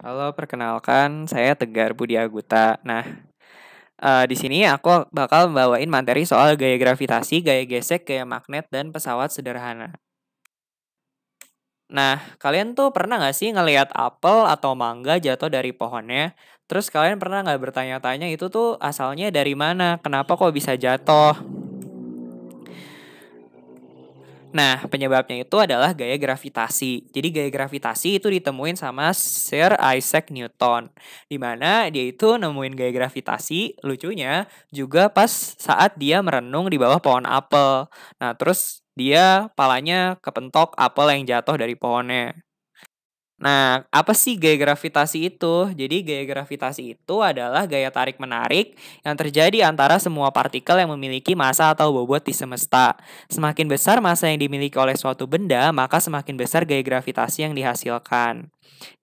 Halo, perkenalkan saya Tegar Budi Aguta. Nah, di sini aku bakal bawain materi soal gaya gravitasi, gaya gesek, gaya magnet, dan pesawat sederhana. Nah, kalian tuh pernah nggak sih ngelihat apel atau mangga jatuh dari pohonnya? Terus kalian pernah nggak bertanya-tanya itu tuh asalnya dari mana? Kenapa kok bisa jatuh? Nah, penyebabnya itu adalah gaya gravitasi. Jadi gaya gravitasi itu ditemuin sama Sir Isaac Newton. Di mana dia itu nemuin gaya gravitasi, lucunya juga pas saat dia merenung di bawah pohon apel. Nah, terus dia palanya kepentok apel yang jatuh dari pohonnya. Nah, apa sih gaya gravitasi itu? Jadi gaya gravitasi itu adalah gaya tarik-menarik yang terjadi antara semua partikel yang memiliki massa atau bobot di semesta. Semakin besar massa yang dimiliki oleh suatu benda, maka semakin besar gaya gravitasi yang dihasilkan.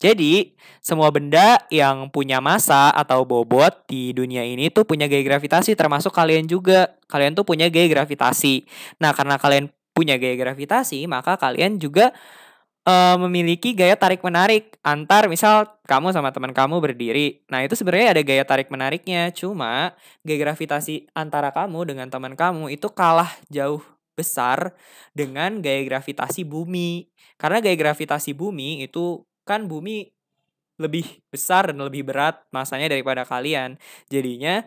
Jadi, semua benda yang punya massa atau bobot di dunia ini tuh punya gaya gravitasi, termasuk kalian juga. Kalian tuh punya gaya gravitasi. Nah, karena kalian punya gaya gravitasi, maka kalian juga memiliki gaya tarik-menarik antar misal kamu sama teman kamu berdiri. Nah, itu sebenarnya ada gaya tarik-menariknya, cuma gaya gravitasi antara kamu dengan teman kamu itu kalah jauh besar dengan gaya gravitasi bumi. Karena gaya gravitasi bumi itu kan bumi lebih besar dan lebih berat masanya daripada kalian. Jadinya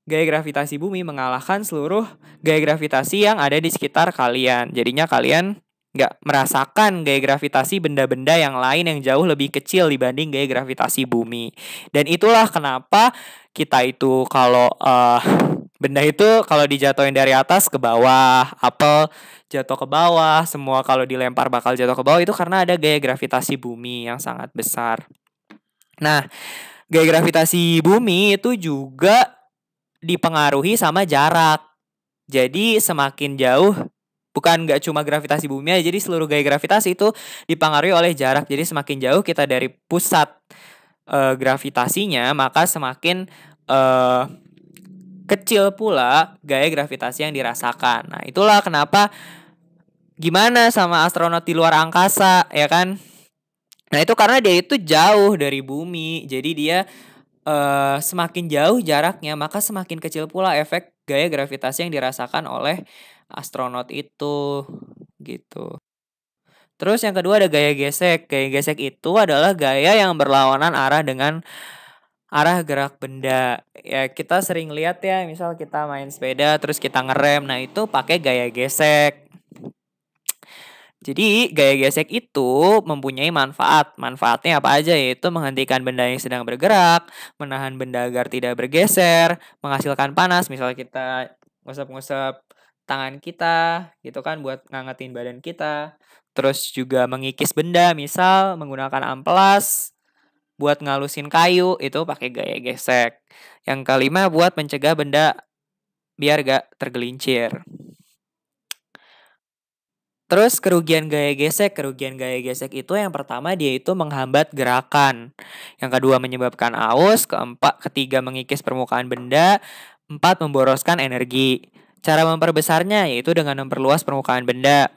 gaya gravitasi bumi mengalahkan seluruh gaya gravitasi yang ada di sekitar kalian. Jadinya kalian nggak merasakan gaya gravitasi benda-benda yang lain yang jauh lebih kecil dibanding gaya gravitasi bumi. Dan itulah kenapa kita itu kalau benda itu kalau dijatuhin dari atas ke bawah, apel jatuh ke bawah, semua kalau dilempar bakal jatuh ke bawah itu karena ada gaya gravitasi bumi yang sangat besar. Nah, gaya gravitasi bumi itu juga dipengaruhi sama jarak. Jadi semakin jauh, bukan nggak cuma gravitasi bumi aja, jadi seluruh gaya gravitasi itu dipengaruhi oleh jarak. Jadi semakin jauh kita dari pusat gravitasinya, maka semakin eh, kecil pula gaya gravitasi yang dirasakan. Nah, itulah kenapa gimana sama astronot di luar angkasa, ya kan? Nah, itu karena dia itu jauh dari bumi. Jadi dia semakin jauh jaraknya, maka semakin kecil pula efek gaya gravitasi yang dirasakan oleh astronot itu, gitu. Terus yang kedua ada gaya gesek. Gaya gesek itu adalah gaya yang berlawanan arah dengan arah gerak benda. Ya, kita sering lihat ya, misal kita main sepeda terus kita ngerem, nah itu pakai gaya gesek. Jadi gaya gesek itu mempunyai manfaat. Manfaatnya apa aja? Yaitu menghentikan benda yang sedang bergerak, menahan benda agar tidak bergeser, menghasilkan panas. Misal kita ngusap-ngusap tangan kita gitu kan buat ngangetin badan kita. Terus juga mengikis benda, misal menggunakan amplas buat ngalusin kayu itu pakai gaya gesek. Yang kelima buat mencegah benda biar gak tergelincir. Terus kerugian gaya gesek itu yang pertama dia itu menghambat gerakan. Yang kedua menyebabkan aus, ketiga mengikis permukaan benda, empat memboroskan energi. Cara memperbesarnya yaitu dengan memperluas permukaan benda,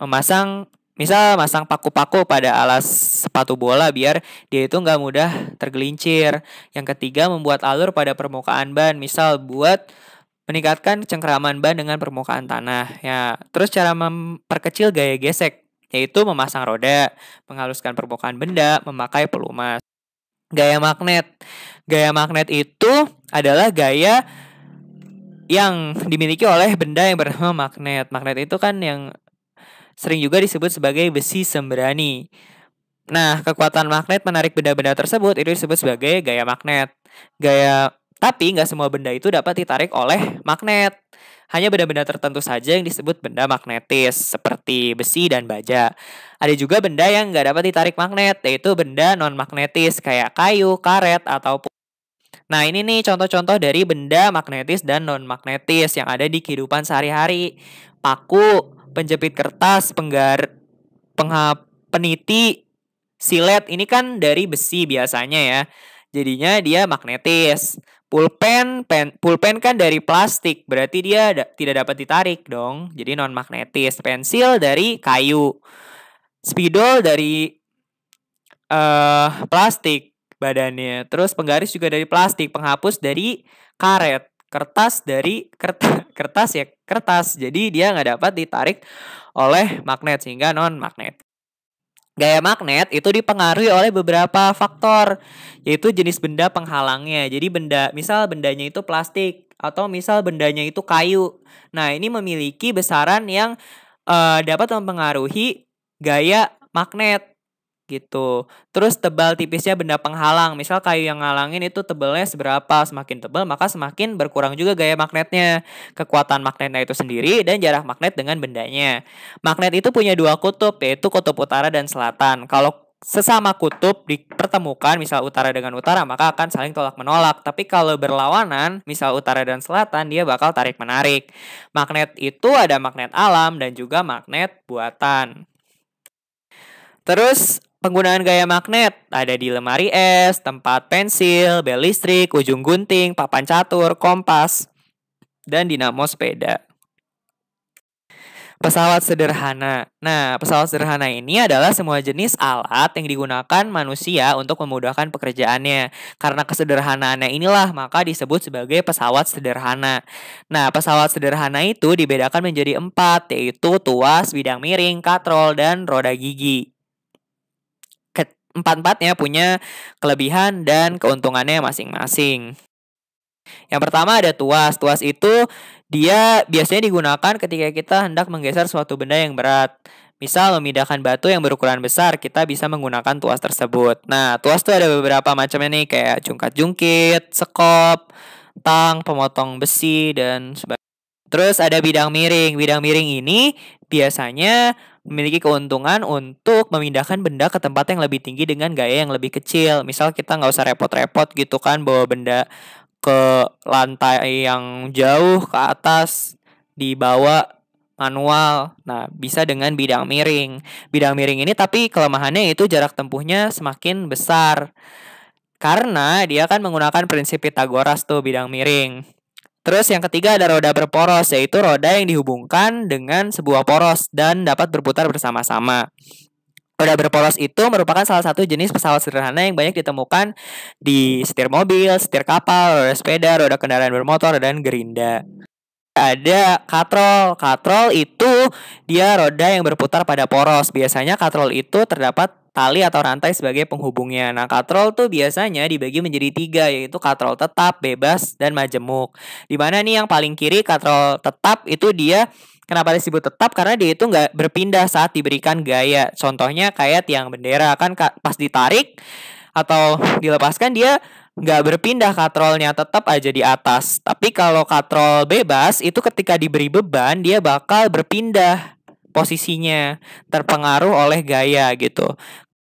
misal masang paku-paku pada alas sepatu bola biar dia itu nggak mudah tergelincir. Yang ketiga membuat alur pada permukaan ban, misal buat meningkatkan cengkeraman ban dengan permukaan tanah. Ya, terus cara memperkecil gaya gesek yaitu memasang roda, menghaluskan permukaan benda, memakai pelumas. Gaya magnet. Gaya magnet itu adalah gaya yang dimiliki oleh benda yang bernama magnet. Magnet itu kan yang sering juga disebut sebagai besi sembrani. Nah, kekuatan magnet menarik benda-benda tersebut itu disebut sebagai gaya magnet. Tapi nggak semua benda itu dapat ditarik oleh magnet. Hanya benda-benda tertentu saja yang disebut benda magnetis, seperti besi dan baja. Ada juga benda yang nggak dapat ditarik magnet, yaitu benda non-magnetis, kayak kayu, karet, ataupun. Nah, ini nih contoh-contoh dari benda magnetis dan non-magnetis yang ada di kehidupan sehari-hari. Paku, penjepit kertas, peniti, silet, ini kan dari besi biasanya ya. Jadinya dia magnetis. Pulpen kan dari plastik, berarti dia tidak dapat ditarik dong. Jadi non magnetis. Pensil dari kayu. Spidol dari plastik. badannya. Terus penggaris juga dari plastik, penghapus dari karet, kertas dari kertas ya kertas. Jadi dia nggak dapat ditarik oleh magnet sehingga non magnet. Gaya magnet itu dipengaruhi oleh beberapa faktor, yaitu jenis benda penghalangnya. Jadi misal bendanya itu plastik atau misal bendanya itu kayu. Nah, ini memiliki besaran yang dapat mempengaruhi gaya magnet gitu. Terus tebal tipisnya benda penghalang. Misal kayu yang ngalangin itu tebalnya seberapa. Semakin tebal maka semakin berkurang juga gaya magnetnya. Kekuatan magnetnya itu sendiri dan jarak magnet dengan bendanya. Magnet itu punya dua kutub, yaitu kutub utara dan selatan. Kalau sesama kutub dipertemukan, misal utara dengan utara, maka akan saling tolak menolak. Tapi kalau berlawanan, misal utara dan selatan, dia bakal tarik menarik. Magnet itu ada magnet alam dan juga magnet buatan. Terus penggunaan gaya magnet ada di lemari es, tempat pensil, bel listrik, ujung gunting, papan catur, kompas, dan dinamo sepeda. Pesawat sederhana. Nah, pesawat sederhana ini adalah semua jenis alat yang digunakan manusia untuk memudahkan pekerjaannya. Karena kesederhanaannya inilah maka disebut sebagai pesawat sederhana. Nah, pesawat sederhana itu dibedakan menjadi 4, yaitu tuas, bidang miring, katrol, dan roda gigi. Empat-empatnya punya kelebihan dan keuntungannya masing-masing. Yang pertama ada tuas. Tuas itu dia biasanya digunakan ketika kita hendak menggeser suatu benda yang berat. Misal memindahkan batu yang berukuran besar, kita bisa menggunakan tuas tersebut. Nah, tuas itu ada beberapa macamnya nih, kayak jungkat-jungkit, sekop, tang, pemotong besi, dan sebagainya. Terus ada bidang miring. Bidang miring ini biasanya memiliki keuntungan untuk memindahkan benda ke tempat yang lebih tinggi dengan gaya yang lebih kecil. Misal kita nggak usah repot-repot gitu kan bawa benda ke lantai yang jauh ke atas, dibawa manual. Nah, bisa dengan bidang miring. Bidang miring ini tapi kelemahannya itu jarak tempuhnya semakin besar. Karena dia kan menggunakan prinsip Pythagoras tuh bidang miring. Terus yang ketiga ada roda berporos, yaitu roda yang dihubungkan dengan sebuah poros dan dapat berputar bersama-sama. Roda berporos itu merupakan salah satu jenis pesawat sederhana yang banyak ditemukan di setir mobil, setir kapal, roda sepeda, roda kendaraan bermotor, dan gerinda. Ada katrol. Katrol itu dia roda yang berputar pada poros. Biasanya katrol itu terdapat tali atau rantai sebagai penghubungnya. Nah, katrol tuh biasanya dibagi menjadi 3, yaitu katrol tetap, bebas, dan majemuk. Dimana nih yang paling kiri katrol tetap itu dia kenapa disebut tetap? Karena dia itu nggak berpindah saat diberikan gaya. Contohnya kayak tiang bendera kan pas ditarik atau dilepaskan dia nggak berpindah, katrolnya tetap aja di atas. Tapi kalau katrol bebas itu ketika diberi beban dia bakal berpindah posisinya, terpengaruh oleh gaya gitu.